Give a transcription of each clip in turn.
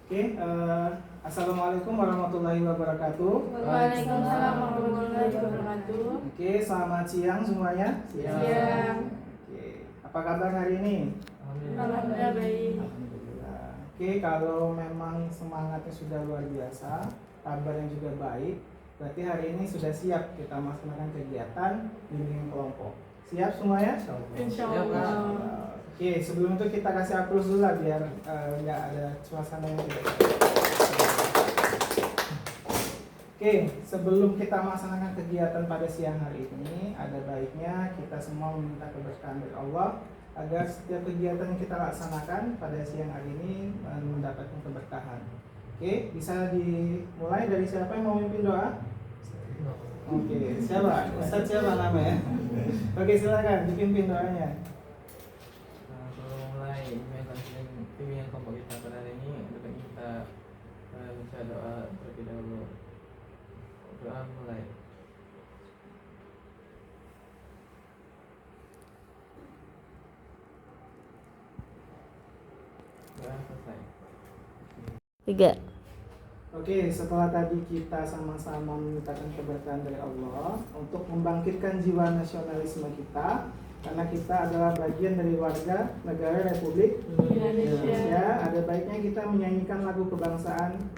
Oke, Assalamualaikum warahmatullahi wabarakatuh. Waalaikumsalam warahmatullahi wabarakatuh. Oke, selamat siang semuanya. Siang. Oke, apa kabar hari ini? Alhamdulillah baik. Alhamdulillah. Oke, kalau memang semangatnya sudah luar biasa, kabarnya juga baik, berarti hari ini sudah siap kita melaksanakan kegiatan bimbingan kelompok. Siap semuanya? Insya Allah. Oke, sebelum itu kita kasih aplaus dulu lah biar nggak ada suasana yang tidak. Oke, sebelum kita melaksanakan kegiatan pada siang hari ini, ada baiknya kita semua meminta keberkahan dari Allah agar setiap kegiatan yang kita laksanakan pada siang hari ini mendapatkan keberkahan. Oke, bisa dimulai dari siapa yang mau memimpin doa? Oke, siapa? Ustadz siapa namanya? Oke, silakan dipimpin doanya. Pimpinan kelompok kita pada hari ini untuk kita baca doa terlebih dahulu. Doa mulai. Doa selesai. 3. Oke, setelah tadi kita sama-sama memintakan keberkahan dari Allah untuk membangkitkan jiwa nasionalisme kita, karena kita adalah bagian dari warga negara Republik Indonesia, ada baiknya kita menyanyikan lagu kebangsaan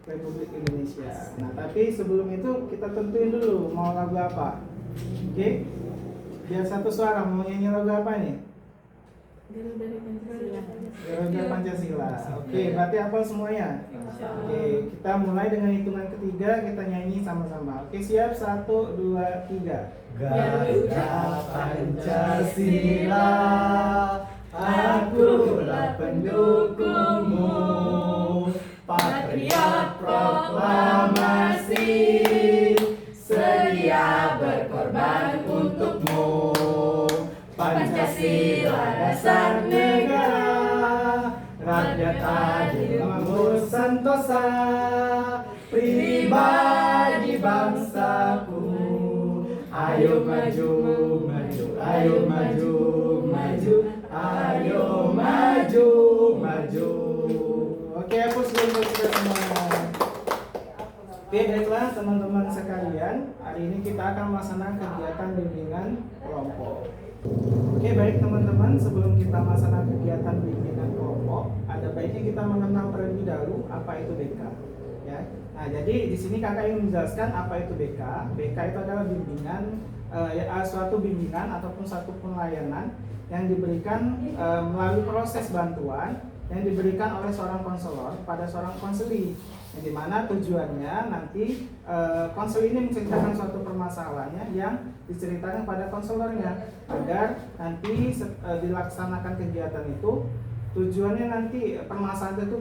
Republik Indonesia. Nah, tapi sebelum itu kita tentuin dulu mau lagu apa. Oke, biar satu suara, mau nyanyi lagu apa nih? Garuda Pancasila. Oke, berarti apa semuanya? Oke, kita mulai dengan hitungan ketiga, kita nyanyi sama-sama. Oke, siap? 1, 2, 3. Garuda Pancasila, akulah pendukungmu, patriot proklamasi, sedia berkorban untukmu. Pancasila dasar negara, rakyat adil makmur sentosa, pribadi bangsaku. Ayo maju, maju, ayo maju, maju, ayo maju, maju. Oke, aku sebelum kita semua. Oke, baiklah teman-teman sekalian, hari ini kita akan melaksanakan kegiatan bimbingan kelompok. Oke, baik teman-teman, sebelum kita melaksanakan kegiatan bimbingan kelompok, ada baiknya kita mengenal terlebih dahulu apa itu BK. Ya. Nah, jadi di sini kakak ingin menjelaskan apa itu BK. BK itu adalah bimbingan, suatu bimbingan ataupun suatu pelayanan yang diberikan melalui proses bantuan yang diberikan oleh seorang konselor pada seorang konseli, yang dimana tujuannya nanti konseli ini menceritakan suatu permasalahannya yang diceritakan pada konselornya agar nanti dilaksanakan kegiatan itu. Tujuannya nanti permasalahan itu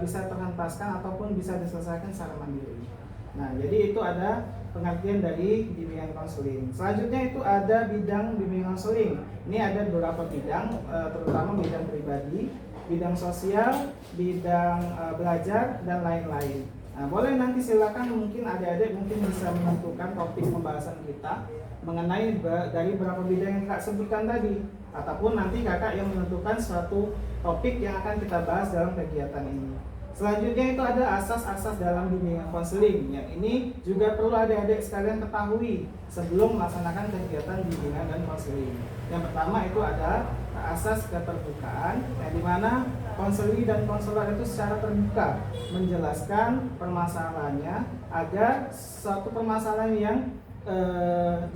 bisa terhentaskan ataupun bisa diselesaikan secara mandiri. Nah, jadi itu ada pengertian dari bimbingan konseling. Selanjutnya itu ada bidang bimbingan konseling. Ini ada beberapa bidang, terutama bidang pribadi, bidang sosial, bidang belajar, dan lain-lain. Nah, boleh nanti silakan mungkin adik-adik mungkin bisa menentukan topik pembahasan kita mengenai dari beberapa bidang yang kak sebutkan tadi, ataupun nanti kakak yang menentukan suatu topik yang akan kita bahas dalam kegiatan ini. Selanjutnya itu ada asas-asas dalam bimbingan konseling, yang ini juga perlu adik-adik sekalian ketahui sebelum melaksanakan kegiatan bimbingan dan konseling. Yang pertama itu ada asas keterbukaan, yang dimana konseli dan konselor itu secara terbuka menjelaskan permasalahannya agar suatu permasalahan yang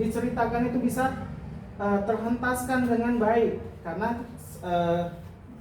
diceritakan itu bisa terhentaskan dengan baik, karena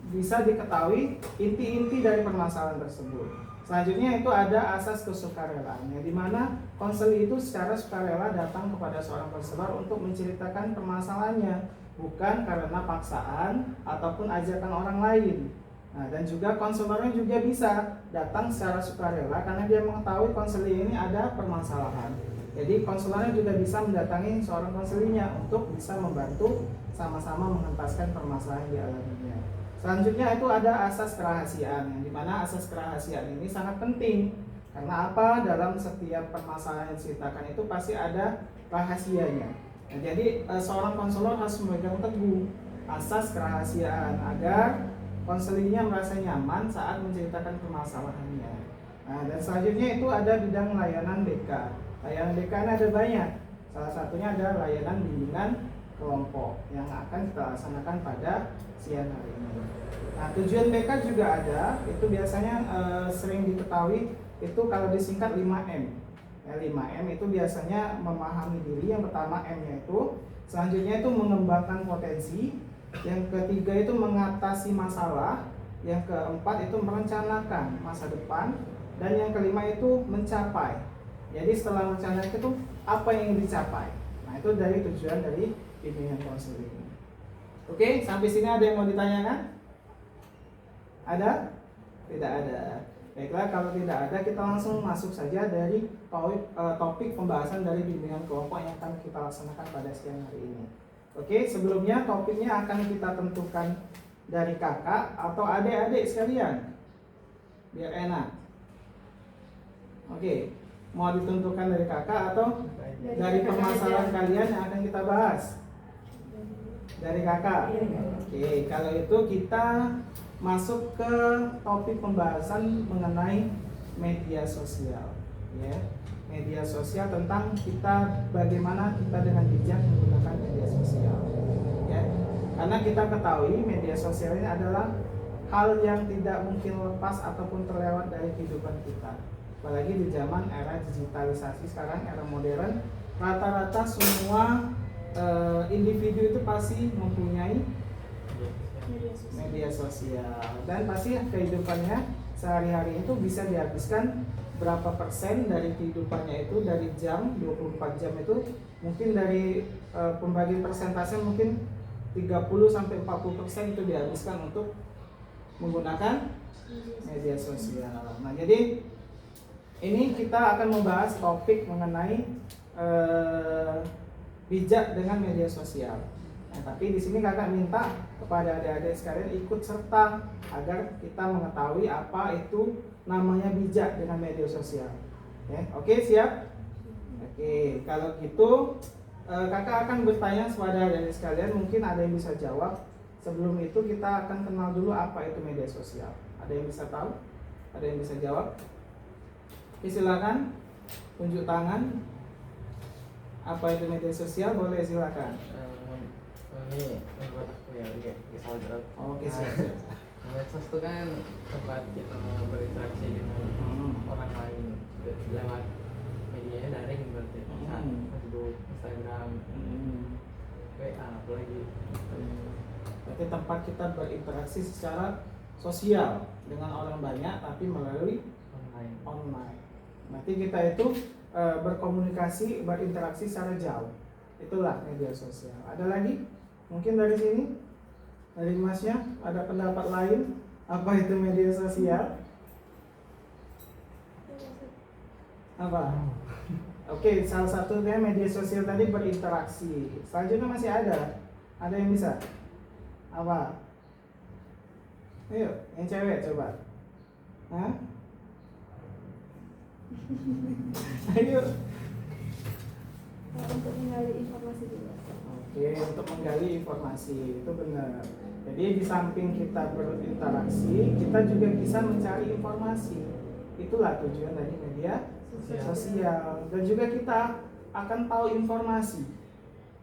bisa diketahui inti-inti dari permasalahan tersebut. Selanjutnya itu ada asas kesukarelaan, di mana konseli itu secara sukarela datang kepada seorang konselor untuk menceritakan permasalahannya, bukan karena paksaan ataupun ajakan orang lain. Nah, dan juga konselornya juga bisa datang secara sukarela karena dia mengetahui konseli ini ada permasalahan. Jadi konselornya juga bisa mendatangi seorang konselinya untuk bisa membantu sama-sama mengentaskan permasalahan yang dialaminya. Selanjutnya itu ada asas kerahasiaan, yang dimana asas kerahasiaan ini sangat penting. Karena apa? Dalam setiap permasalahan yang diceritakan itu pasti ada rahasianya. Nah, jadi seorang konselor harus memegang teguh asas kerahasiaan agar konselingnya merasa nyaman saat menceritakan permasalahannya. Nah, dan selanjutnya itu ada bidang layanan BK. Layanan BK ini ada banyak. Salah satunya ada layanan bimbingan kelompok yang akan kita laksanakan pada siang hari ini. Nah, tujuan BK juga ada, itu biasanya sering diketahui itu kalau disingkat 5M. Ya, 5M itu biasanya memahami diri, yang pertama M-nya itu, selanjutnya itu mengembangkan potensi, yang ketiga itu mengatasi masalah, yang keempat itu merencanakan masa depan, dan yang kelima itu mencapai. Jadi setelah merencanakan itu apa yang ingin dicapai. Nah, itu dari tujuan dari bimbingan konseling. Oke, sampai sini ada yang mau ditanyakan? Ada? Tidak ada. Baiklah, kalau tidak ada kita langsung masuk saja dari topik pembahasan dari bimbingan kelompok yang akan kita laksanakan pada siang hari ini. Oke, sebelumnya topiknya akan kita tentukan dari kakak atau adik-adik sekalian, biar enak. Oke, mau ditentukan dari kakak atau dari permasalahan kalian yang akan kita bahas? Dari kakak. Oke, kalau itu kita masuk ke topik pembahasan mengenai media sosial, ya. Media sosial tentang kita bagaimana kita dengan bijak menggunakan media sosial, ya. Karena kita ketahui media sosial ini adalah hal yang tidak mungkin lepas ataupun terlewat dari kehidupan kita. Apalagi di zaman era digitalisasi sekarang, era modern, rata-rata semua individu itu pasti mempunyai media sosial, dan pasti kehidupannya sehari-hari itu bisa dihabiskan berapa persen dari kehidupannya itu, dari jam 24 jam itu mungkin dari pembagian persentase mungkin 30-40% itu dihabiskan untuk menggunakan media sosial. Nah, jadi ini kita akan membahas topik mengenai bijak dengan media sosial. Nah, tapi di sini kakak minta kepada adik-adik sekalian ikut serta agar kita mengetahui apa itu namanya bijak dengan media sosial. Oke, siap? Oke, kalau gitu kakak akan bertanya kepada adik-adik sekalian, mungkin ada yang bisa jawab. Sebelum itu kita akan kenal dulu apa itu media sosial. Ada yang bisa tahu? Ada yang bisa jawab? Oke, silakan tunjuk tangan. Apa itu media sosial? Boleh, silakan. Ini membuat aku ya, bisa jawab. Oke, siap. Medsos itu kan tempat kita berinteraksi dengan orang lain lewat media daring, berarti Facebook, Instagram, WA, apalagi. Berarti tempat kita berinteraksi secara sosial dengan orang banyak tapi melalui online. Berarti kita itu berkomunikasi, berinteraksi secara jauh. Itulah media sosial. Ada lagi? Mungkin dari sini? Dari masnya ada pendapat lain? Apa itu media sosial? Apa? Oke, salah satunya media sosial tadi berinteraksi. Selanjutnya masih ada? Ada yang bisa? Apa? Ayo, yang cewek coba. Hah? Ayo. Untuk menggali informasi juga. Oke, untuk menggali informasi itu benar. Jadi di samping kita berinteraksi, kita juga bisa mencari informasi. Itulah tujuan dari media sosial. Dan juga kita akan tahu informasi.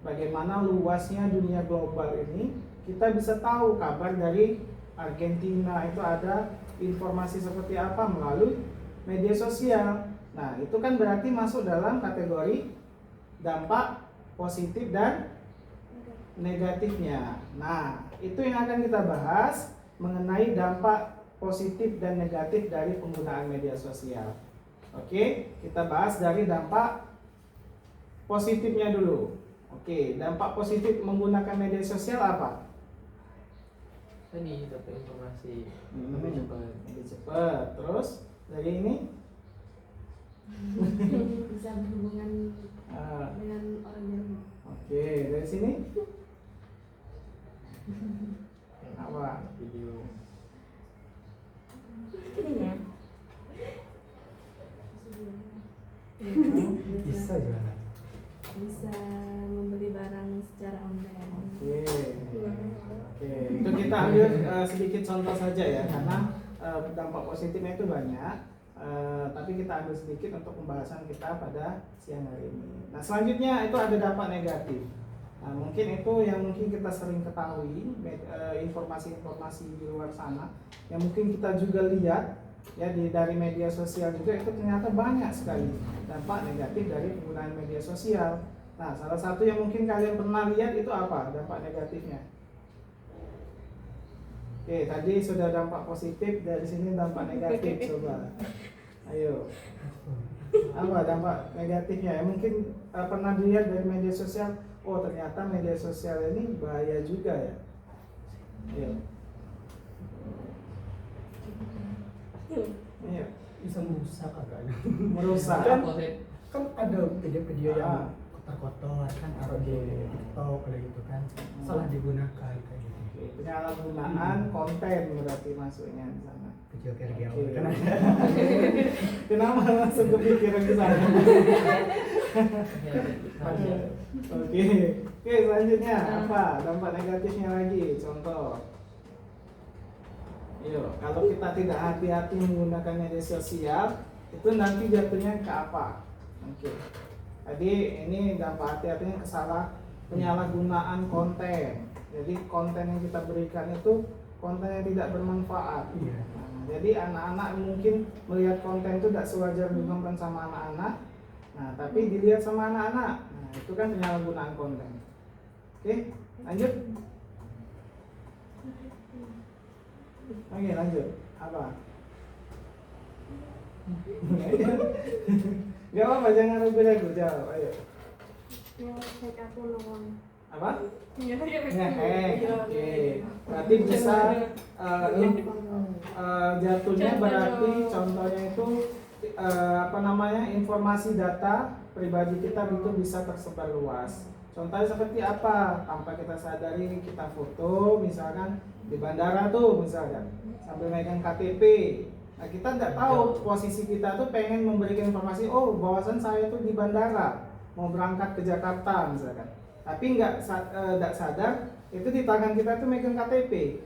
Bagaimana luasnya dunia global ini, kita bisa tahu kabar dari Argentina itu ada informasi seperti apa melalui media sosial. Nah, itu kan berarti masuk dalam kategori dampak positif dan negatifnya. Nah, itu yang akan kita bahas mengenai dampak positif dan negatif dari penggunaan media sosial. Oke, kita bahas dari dampak positifnya dulu. Oke, dampak positif menggunakan media sosial apa? Tadi dapat informasi lebih cepat. Terus dari ini bisa berhubungan dengan orang jauh. Oke, dari sini apa? video. Ininya Bisa jualan. bisa membeli barang secara online. Oke, itu kita ambil sedikit contoh saja ya, karena dampak positifnya itu banyak. Tapi kita ambil sedikit untuk pembahasan kita pada siang hari ini. Nah selanjutnya itu ada dampak negatif. Nah, mungkin itu yang mungkin kita sering ketahui, informasi-informasi di luar sana yang mungkin kita juga lihat ya dari media sosial juga, itu ternyata banyak sekali dampak negatif dari penggunaan media sosial. Nah salah satu yang mungkin kalian pernah lihat itu apa dampak negatifnya? Oke, tadi sudah dampak positif, dari sini dampak negatif. Coba ayo, apa dampak negatifnya ya? Mungkin pernah dilihat dari media sosial, oh ternyata media sosial ini bahaya juga ya. Ayo. Iya. Bisa merusak agaknya. Merusak. Kan ada video-video yang kotor-kotor kan taruh di TikTok kayak gitu kan, salah digunakan kayak gitu. Oke, penyalahgunaan konten berarti masuknya di sana. Video kayak Oke. kan ada. Kenapa langsung kepikiran ke sana? Oke, selanjutnya apa dampak negatifnya lagi? Contoh, yuk, kalau kita tidak hati-hati menggunakan media sosial, itu nanti jatuhnya ke apa? Oke, tadi ini dampak hati-hatinya penyalahgunaan konten. Jadi konten yang kita berikan itu konten yang tidak bermanfaat. Iya. Nah, jadi anak-anak mungkin melihat konten itu tidak sewajar ditonton sama anak-anak. Nah, tapi dilihat sama anak-anak. Nah, itu kan penyalahgunaan konten. Oke, lanjut. Oke, lanjut. Apa? Gak apa-apa, jangan ragu-ragu, jawab. Ayo. Nge-hack akun orang. Apa? Nge-hack. Nge-hack. Oke. Berarti bisa jatuhnya berarti contohnya itu informasi data pribadi kita itu bisa tersebar luas. Contohnya seperti apa? Tanpa kita sadari kita foto misalkan di bandara tuh misalkan sambil megang KTP. Nah, kita nggak tahu posisi kita tuh pengen memberikan informasi, oh bahwasan saya tuh di bandara mau berangkat ke Jakarta misalkan. Tapi nggak sadar itu di tangan kita tuh megang KTP.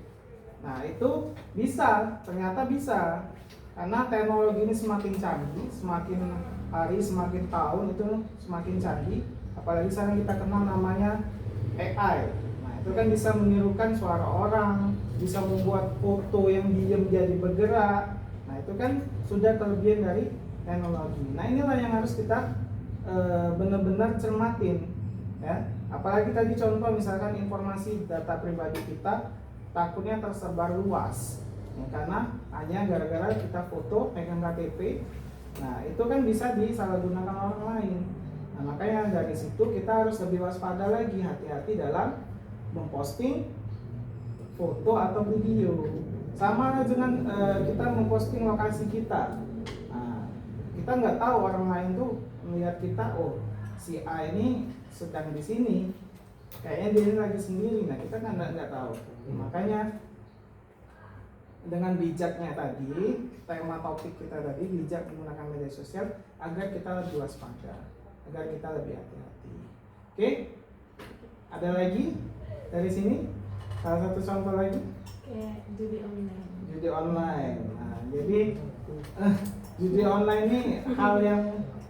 Nah itu bisa, ternyata bisa, karena teknologi ini semakin canggih, semakin hari semakin tahun itu semakin canggih. Apalagi sekarang kita kenal namanya AI. Nah itu kan bisa menirukan suara orang, bisa membuat foto yang diam jadi bergerak. Nah itu kan sudah kelebihan dari teknologi. Nah inilah yang harus kita benar-benar cermatin ya. Apalagi tadi contoh misalkan informasi data pribadi kita takutnya tersebar luas ya, karena hanya gara-gara kita foto pegang KTP. Nah itu kan bisa disalahgunakan orang lain. Nah makanya dari situ kita harus lebih waspada lagi, hati-hati dalam memposting foto atau video. Sama dengan kita memposting lokasi kita. Nah, kita nggak tahu orang lain tuh melihat kita, oh si A ini sedang di sini, kayaknya dia lagi sendiri. Nah kita kan nggak tahu. Makanya dengan bijaknya tadi, tema topik kita tadi, bijak menggunakan media sosial agar kita lebih waspada, agar kita lebih hati-hati. Oke, ada lagi dari sini? Salah satu contoh lagi? Kayak judi online. Judi online. Nah, jadi judi online ini hal yang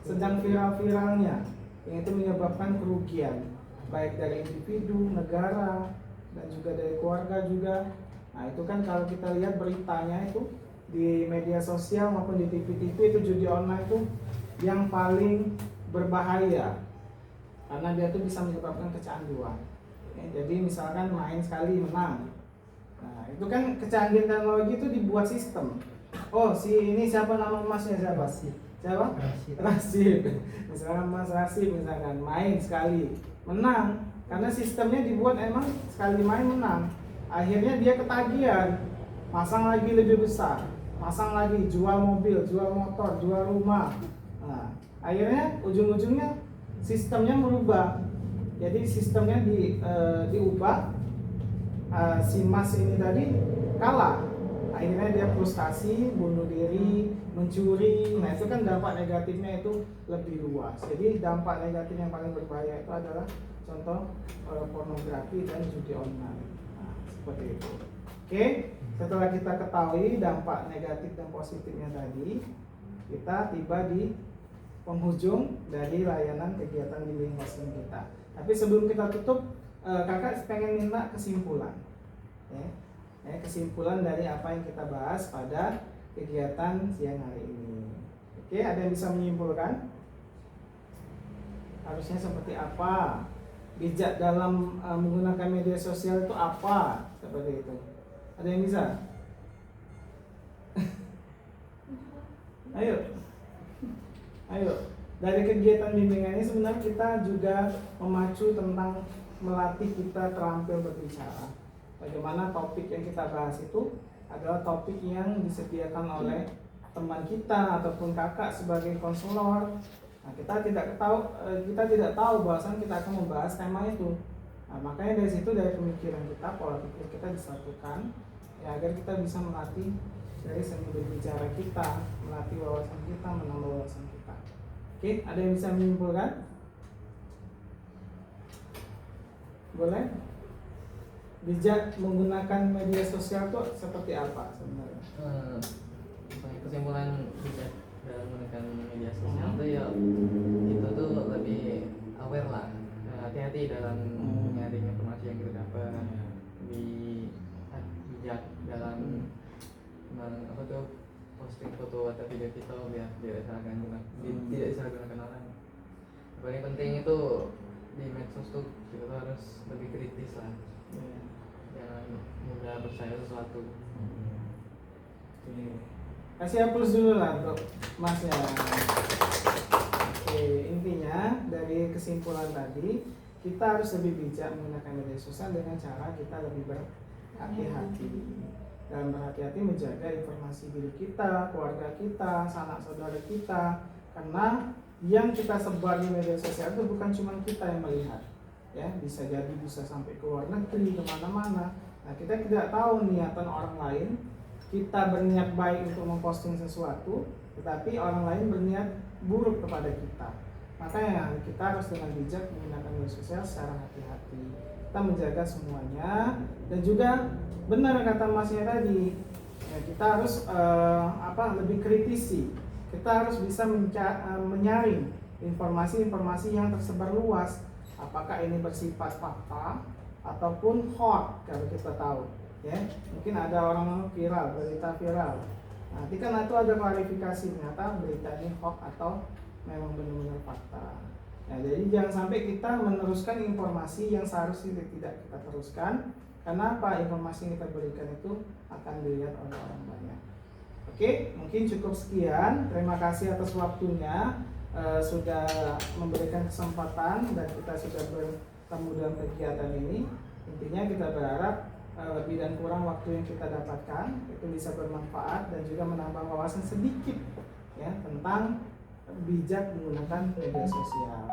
sedang viral-viralnya, yang itu menyebabkan kerugian baik dari individu, negara, dan juga dari keluarga juga. Nah itu kan kalau kita lihat beritanya itu di media sosial maupun di TV-TV, itu judi online itu yang paling berbahaya karena dia tuh bisa menyebabkan kecanduan. Jadi misalkan main sekali menang. Nah itu kan kecanggihan teknologi itu dibuat sistem. Oh si ini siapa nama emasnya siapa? Siapa? Rasid. Misalkan Mas Rasid misalkan main sekali menang, karena sistemnya dibuat emang sekali main menang. Akhirnya dia ketagihan, masang lagi lebih besar, masang lagi, jual mobil, jual motor, jual rumah. Nah, akhirnya ujung-ujungnya sistemnya merubah. Jadi sistemnya diubah. Si Mas ini tadi kalah. Akhirnya dia frustasi, bunuh diri, mencuri. Nah itu kan dampak negatifnya itu lebih luas. Jadi dampak negatif yang paling berbahaya itu adalah contoh pornografi dan judi online. Nah seperti itu. Oke, setelah kita ketahui dampak negatif dan positifnya tadi, kita tiba di penghujung dari layanan kegiatan bimbing hosting kita. Tapi sebelum kita tutup, kakak pengen minta kesimpulan, kesimpulan dari apa yang kita bahas pada kegiatan siang hari ini. Oke, ada yang bisa menyimpulkan? Harusnya seperti apa? Bijak dalam menggunakan media sosial itu apa? Seperti itu. Ada yang bisa? Ayo. Dari kegiatan bimbingan ini sebenarnya kita juga memacu tentang melatih kita terampil berbicara. Bagaimana topik yang kita bahas itu adalah topik yang disediakan oleh teman kita ataupun kakak sebagai konselor. Nah, kita tidak tahu bahwasan kita akan membahas tema itu. Nah, makanya dari situ, dari pemikiran kita, pola pikir kita disatukan ya, agar kita bisa melatih dari seni berbicara kita, melatih wawasan kita, menambah wawasan kita. Oke, ada yang bisa menyimpulkan? Boleh? Bijak menggunakan media sosial itu seperti apa sebenarnya? Kesimpulan bijak dalam menggunakan media sosial itu ya itu tuh lebih aware lah, hati-hati dalam menyaring informasi yang kita dapat, lebih bijak dalam posting foto atau video kita biar tidak disalahgunakan orang. Yang paling penting itu di medsos tuh kita tuh harus lebih kritis lah, jangan mudah percaya sesuatu. Kasih aplaus dulu lah untuk masnya. Oke, intinya dari kesimpulan tadi, kita harus lebih bijak menggunakan media sosial dengan cara kita lebih berhati-hati. Dalam berhati-hati menjaga informasi diri kita, keluarga kita, sanak saudara kita. Karena yang kita sebar di media sosial itu bukan cuma kita yang melihat, ya, bisa sampai ke luar negeri, kemana-mana. Nah, kita tidak tahu niatan orang lain. Kita berniat baik untuk memposting sesuatu, tetapi orang lain berniat buruk kepada kita. Makanya kita harus dengan bijak menggunakan media sosial secara hati-hati. Kita menjaga semuanya, dan juga benar kata masnya tadi, ya, kita harus lebih kritisi. Kita harus bisa menyaring informasi-informasi yang tersebar luas. Apakah ini bersifat fakta ataupun hoax, kalau kita tahu. Ya, mungkin ada orang berita viral. Nanti kan itu ada klarifikasi, ternyata berita ini hoax atau memang benar-benar fakta. Nah, jadi jangan sampai kita meneruskan informasi yang seharusnya tidak kita teruskan. Karena apa? Informasi yang kita berikan itu akan dilihat oleh orang banyak. Oke, mungkin cukup sekian. Terima kasih atas waktunya, sudah memberikan kesempatan dan kita sudah bertemu dalam kegiatan ini. Intinya kita berharap lebih dan kurang waktu yang kita dapatkan itu bisa bermanfaat dan juga menambah wawasan sedikit ya tentang bijak menggunakan media sosial.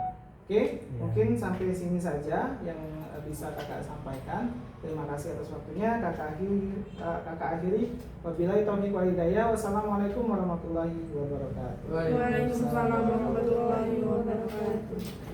Oke, mungkin sampai sini saja yang bisa kakak sampaikan. Terima kasih atas waktunya. Kakak akhiri. Wabillahi taufiq wal hidayah. Wassalamualaikum warahmatullahi wabarakatuh. Waalaikumsalam warahmatullahi wabarakatuh.